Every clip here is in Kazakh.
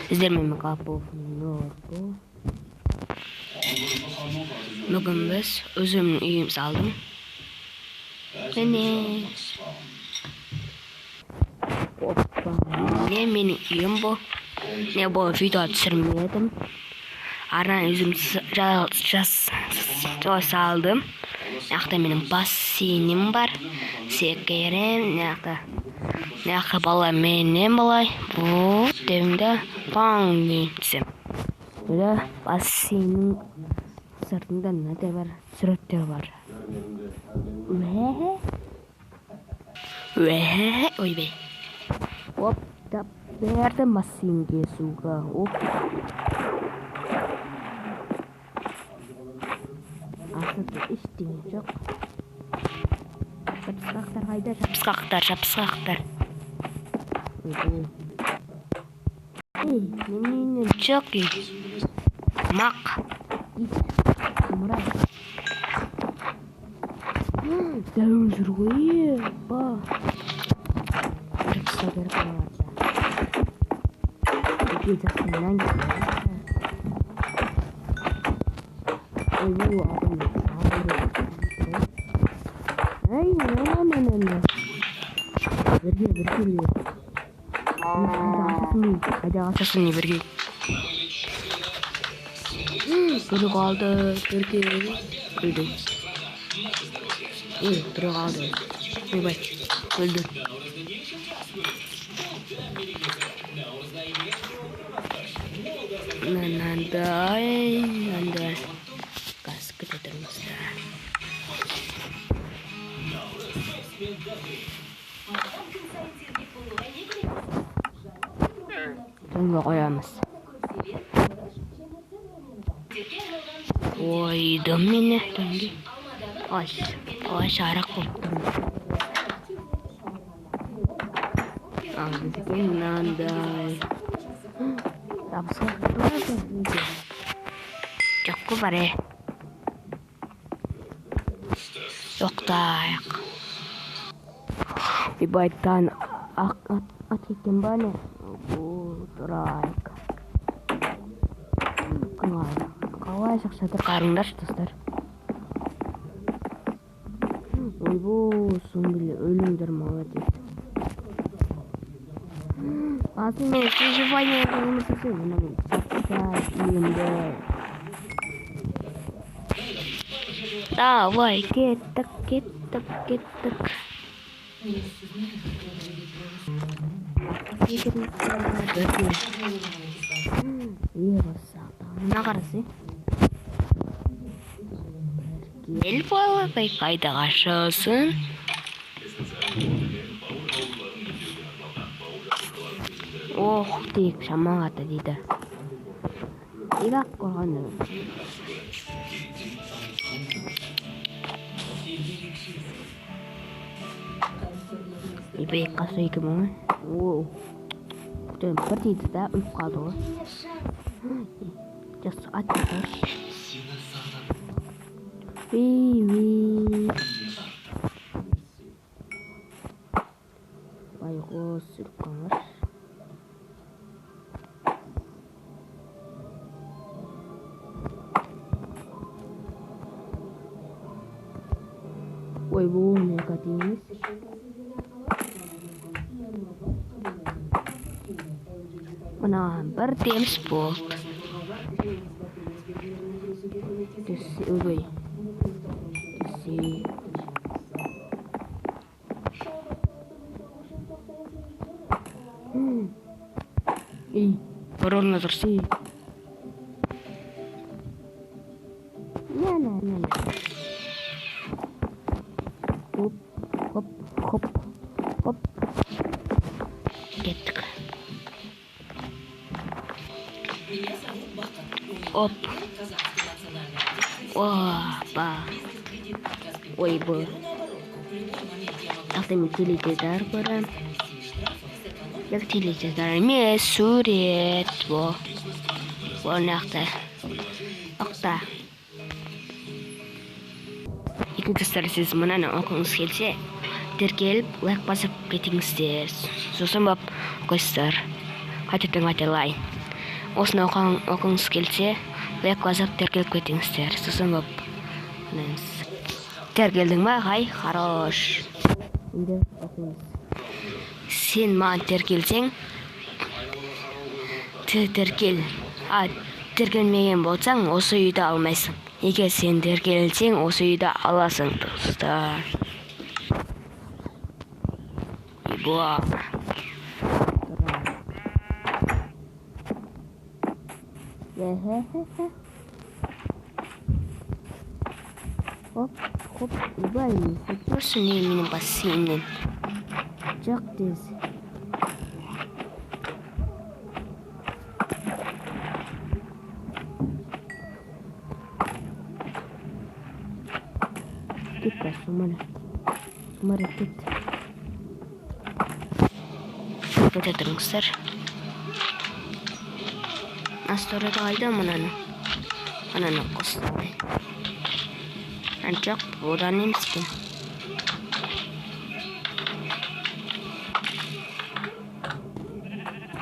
Izlermemi kapı bu. Bugün biz özümün uyum saldım. Hoppa. Ne benim uyum bu. Ne bu video düşürmeyedim. Aradan özüm saldım. Nakta benim bassinim var. Sekerim. Nakta bala menem balay. Bu demde bang diyeceğim. Böyle bassinim sırtında ne de var? Sürütler var. Oy be. Hop da verdim bassinge suga. Hop. Aslında iştim çok. Şapsaklar hayda şapsaklar. Benim çok iyi. Mak. Murat. Daun jurgoyi. Ba. Sabar kawaja. Kita senang. Ayo apa nih? Hey, mana? Pergi. Ada asas nih pergi. Dulu kaldı pergi. Öldü. Dulu kaldı. Bye. Öldü. Nanda. Kas kita terus. Tunggu koyamız. Oy domine döndü. Ay şarak koptum. Ağzı nanda. Tapsa çok kubare. Yok da ayak. Bir baytan at bana. Raik. Kalay saksadır karındaş dostlar. Oy bu son bile ölümdür молодец. Aslında şifayı yapmamızı söylüyorum. Saksa Давай, кетtik. Ne karısı? Gel balığı kayda aşağısın. Oh dik sama kata dida. Ilak ko ano. Ibe kasih ke mana? Wow. Dan seperti itu dah kalau just aja. Wih. Baik sirkar. Woi bu negatif. Mana bertim sport. Corona tersi. Nah. Hop. Get. Hop. Wah, bah. Ой, bu. Автоматизатор баран. Автоматизатор месурет. Во нахта. Акта. İki kısır siz bana ne okunuz gelse тіркеліп, лайк басып кетіңіздер. Сосын бап қойсыздар. Қайталай. Осыны оқыңыз келсе, лайк басып тіркеліп кетіңіздер. Сосын бап. Тіркелдің ба? Хай, хорош. Енді оқыңыз. Сен маған тіркелсең, тіркел. Тіркелмеген болсаң, осы үйді алмайсың. Егер сен тіркелсең, осы үйді аласың, достар. Буа. Хоп, убайын. Көрсін менің бассейннен. Жоқ тез. Кетті, сумары кетті. Көте тұрыңыздар. Асторады қайда мұнаны қостай. Жоқ, одан емеспен.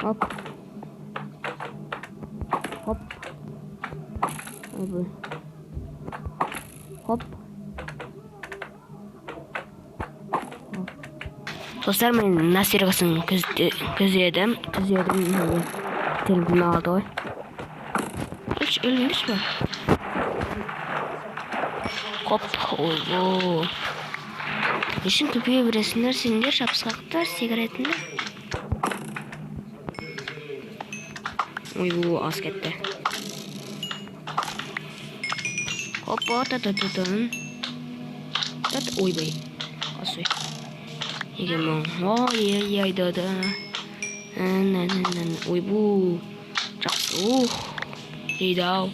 Хоп. Достар, мен насиргасын күзедім. Телефон алды ғой. Үш өлмеш ба? Хоп, ойбо. Ешін көпейе бересіңдер, сендер шапсқақтар сигаретінде. Ойбо, аз кетті. Хоп, та-та-та-тан. Ойбай, аз ой. Егемен, ой-ой-ой-да-да. Ойбу, жақсы, дейді-ау.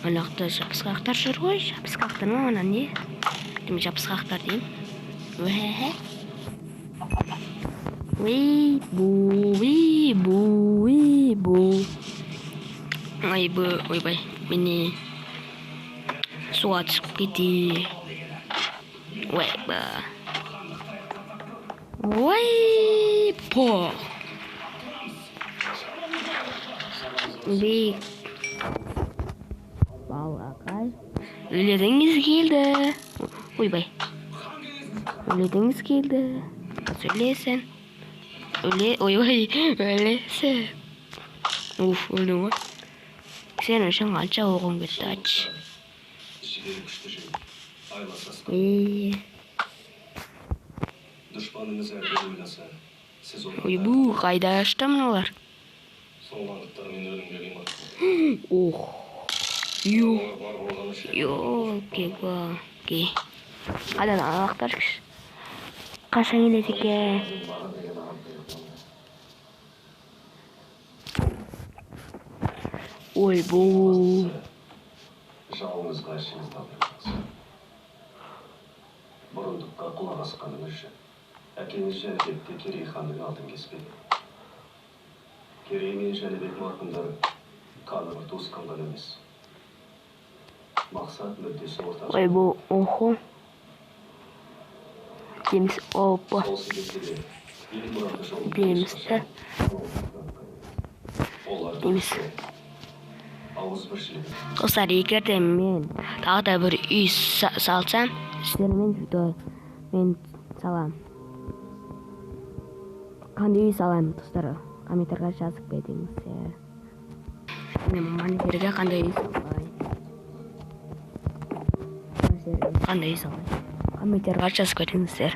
Анақта жапысқақтар жүр ғой, жапысқақтар ма, ана не? Деме жапысқақтар дейм. Ойбай, мені суға түсіп кетті. Ойпо. Бек. Балақай. Өледіңіз келді. Ойбай. Өледіңіз келді. Өлесін. Ойбай, өлесін. Өлдің ғой. Сен үшін қанша оғын кетті, ач. Ойбу, қайда ашты мұналар? Ох. Ёлки-палки. Қайдан алақтар кіш? Қашан келеді екен? Ойбу. Жауыңызға ішіңіз табылыңыз. Бұрындыққа құлақ асқаныңыз үшін. Әкеңіз Жәнібекте Керей ханның алтын кеспеді. Керей мен Жәнібек марқұмдары қаны бір туысқан ғана емес. Мақсат мүддесі ортақ. Ойбу, охо. Деміз, опа. Демізді. Деміз. Достар, егерде мен тағы да бір үй салсам, сіздермен мен салам. Қандай үй салам, достар, комментарға жазып кетіңіздер. Мен маманерге қандай үй салайын. Қандай үй салайын. Комментарға жазып кетіңіздер.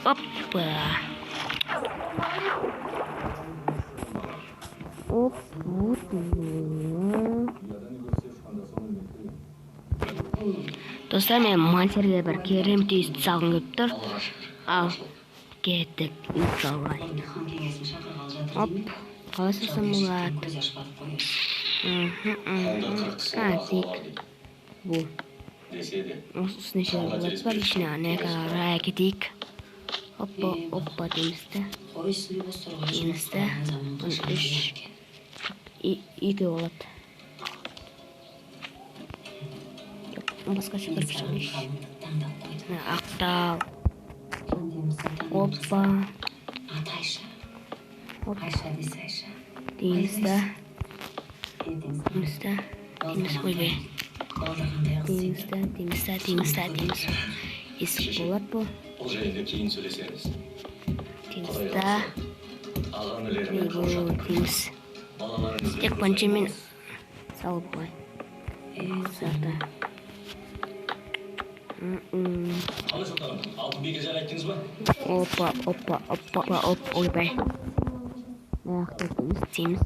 Опа. Достар, мен мантерге бір керемет үй салғым келіп тұр. Ал, кеттік үй салайын. Оп, қалай салсам болады? Тек бұл. Осыны жер болады бар, ішіне анайға кетейік. Опа, демізді. Демізді. Үш. Екі болады. басқаша көріп шығайыншы. Ақтау. Опа. Теңізді. Ойбай. Теңіз. Есік болады бұл. Бұл жайында кейін сөйлесеміз. Теңізді. Теңіз. Тек панчемен салып қой. Сарда. Алтын бекежан айттыңыз ба? Опа. Ойбай. Аяқты теңіз.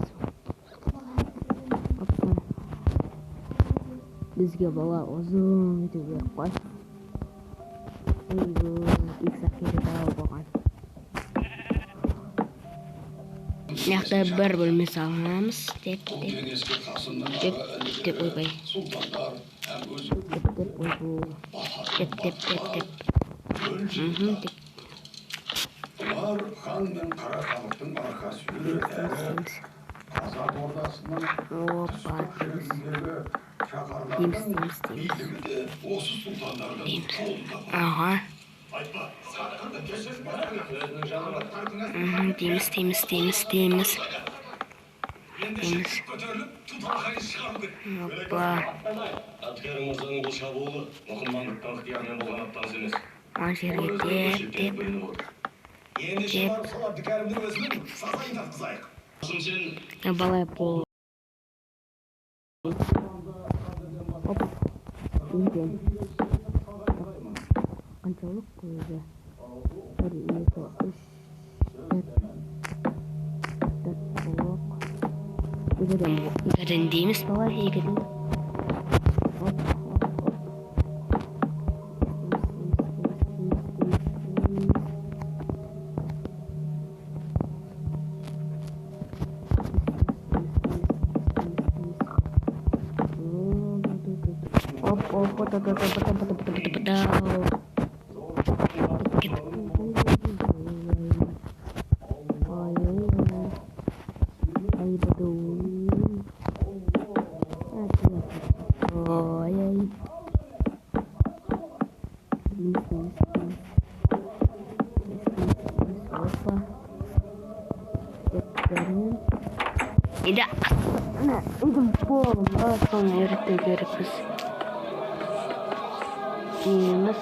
Бізге бала ұзын ету керек қой. Иксақ керек ау болған. Аяқта бір бөлме саламыз. Деп ойбай. Деп. Бұлар хан мен қара халықтың арқасы жүреді. Қазақ ордасының түстіктеріндегі шаһарлардың билігі де осы сұлтандардың қолында. Аға. Айтпа, сарқырды кешіріп барамын. Өзінің жаны бар. Теңіз. Көтеріліп, тұталқайын шығару керек. Опа. Әбдікәрім мырзаның бұл шабуылы мұқымандықтан ықтиярмен болған аттаныс емес. Ана жерге деп. Ендеше барып сол Әбдікәрімнің өзінің сазайын тартқызайық. Сен Балай бұл. Опа. Инген. Қаншалық көзі. 1, 2, 3, 4, 5. Екіден дейміз бала, екіден. Tidak. Nah, itu bom. Langsung yürütüyoruz. Yunus.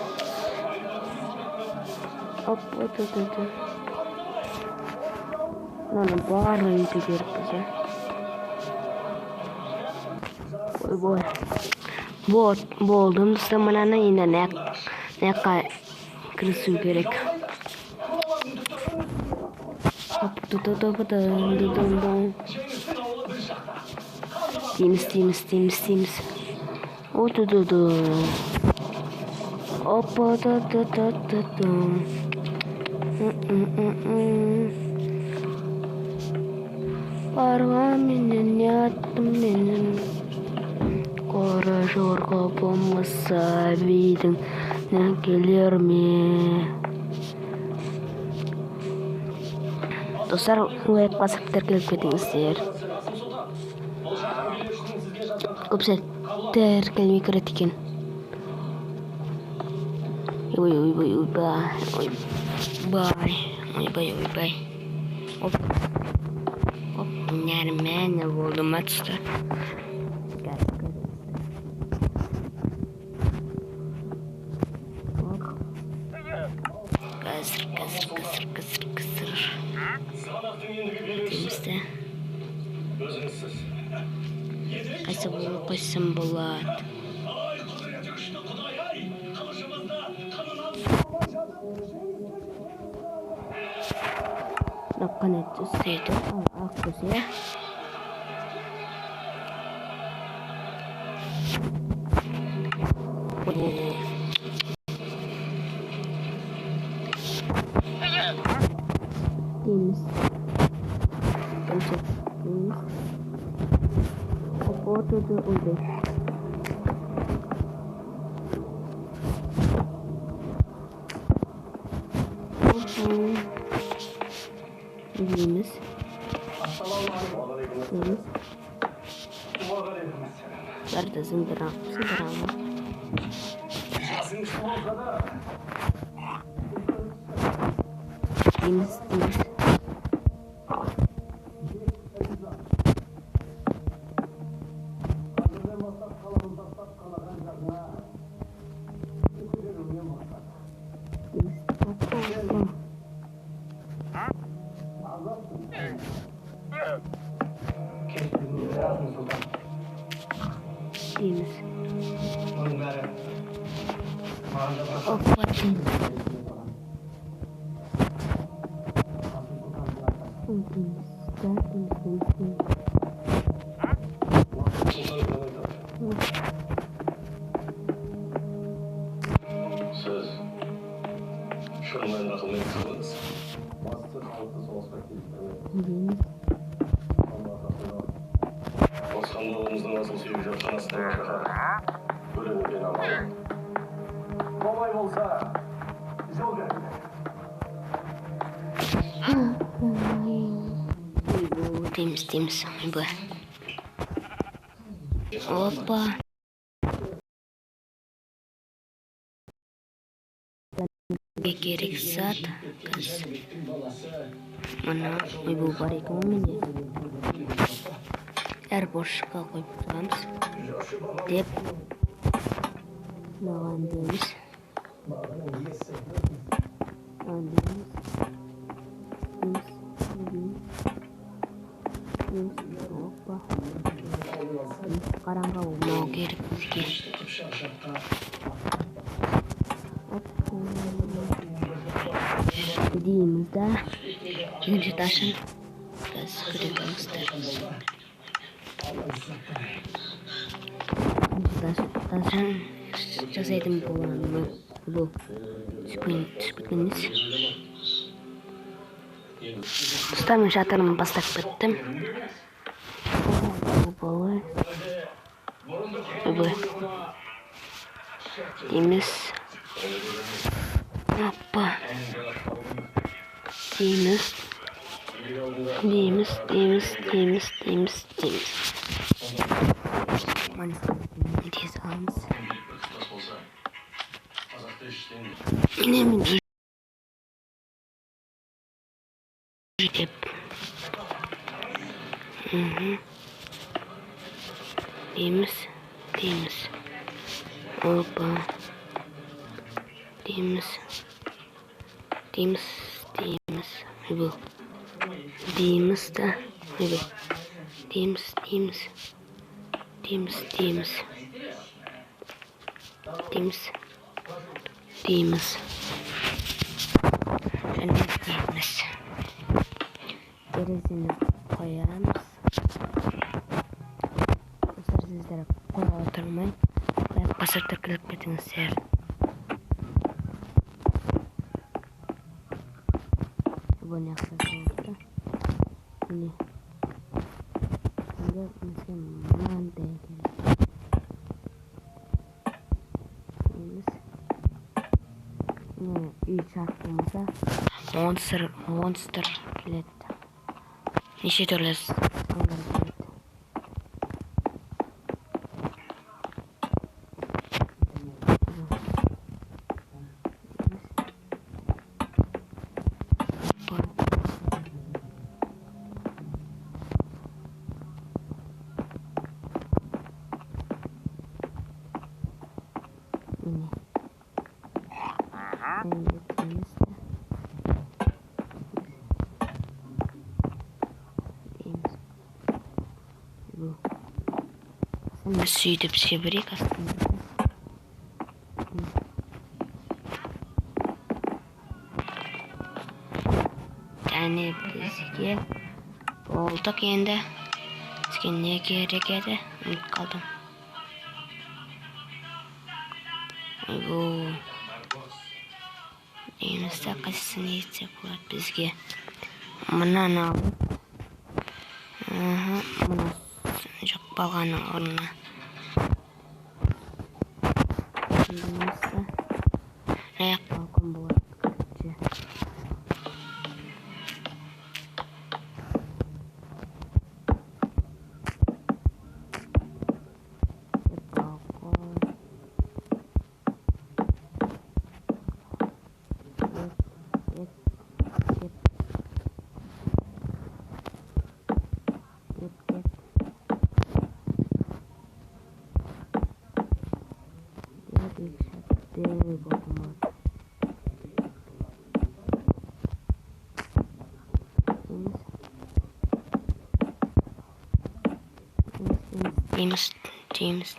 Apa tuh. Nah, baru yürütüyoruz ya. Boy. Boldum zamanına yine ne kırısı gerek. Temiz. Опа, да. Барған менен яттым менен. Қора жорға болмаса бидің келер ме? Достар, лайк басып тіркеліп кетіңіздер. Көпсе тіркелмей кіреді екен. Ойбай. Оп, нәрмен болды ма тұста. Қазір. Темізді. Қайсы болу қойсым болады. Наққан әтті сөйді. Ақ көзі. Temiz. Foto da öyle. Bildiğimiz. Nerede zındıran? Жасың кіші болса да, Дейміз. қазірден бастап қаламын тастап қалаған жағына жүгірумен бастады. Азапсың. Кештіңіз біразын сұлтан. Дейміз. Оның бәрі маған да бір Опа, дейміз. Сөз шынымен ақылмен қылыңыз. Бастысы халықты соғысқа келтірмеді. Осы хандығымыздың асыл сүйіп жатқан астана шаһары өлімден аман. Олай болса, жол беріңдер. Дейміз. Опа. Керек зат. Мына бұл бар екен менде. Әр бошқа қойып тұрамыз. Деп. Маған дейміз. Опа. Қараңға болмау керек бізге. Дейміз да. Екінші ташын. Біз күрекіміздер. Ташын жасайтын боламын. Бұл түспекеніз. Ұстамын шатырымын бастап кеттім. Бұл. Дейміз. Опа. Дейміз. Мана тез аламыз. Мен деп. Дейміз. Опа. Дейміз. Бұл. Дейміз да. Дейміз. Және дейміз. Терезені қоямыз. Осылар сіздер қоя отырмай. Басыр түркіліп кетіңіздер. Бұл не ақсыз болды. Міне. Бізге мынандай керек. Дейміз. Үй шарт болмаса монстр келеді. Неше түрлі саңдар келеді. Міне. Сөйтіп себірек астында. Және бізге болдық енді. Бізге не керек еді? Ұмытып қалдым. Бұл деймізді қайсысын етсе болады бізге. Мұнан алып. Мұны жоқ балғаның орнына. Деймізді. Аяқ балкон болады. James.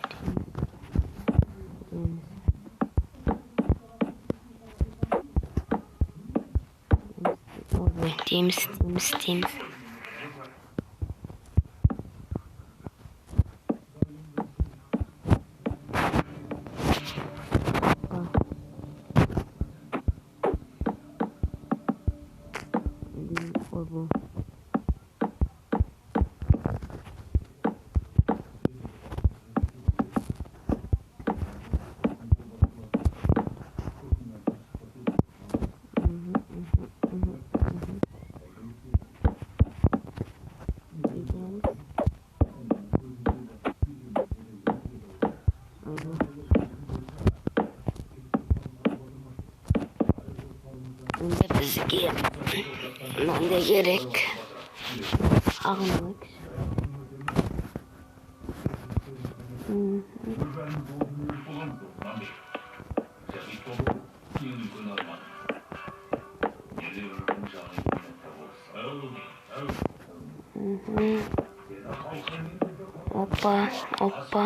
Bizga nonga kerak. Ag'anlik. Опа. Опа.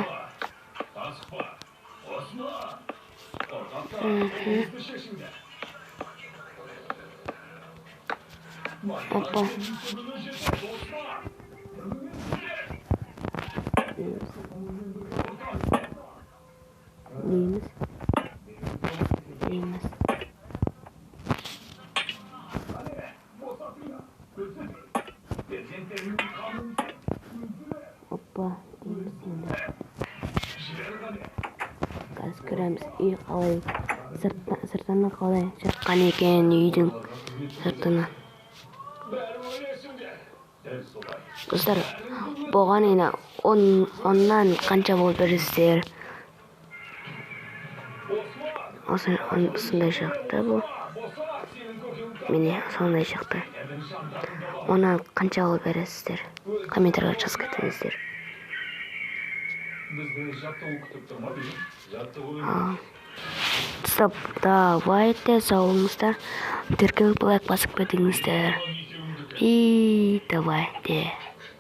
James. Опа. Gaz ko'ramiz. Uy qalay. Sirtdan qalay chiqqan ekan uyning sirtini. Dostlar, bo'g'anina 10dan qancha bo'lib bersizlar? Sonday chiqdi bu. Meni sonday chiqdi. Ona qancha olib berasizlar? Kommentariyga yozib ketingizlar. Stop, давайте сауыңыздар. Теркеліп лайк басып кетіңіздер. И давайте.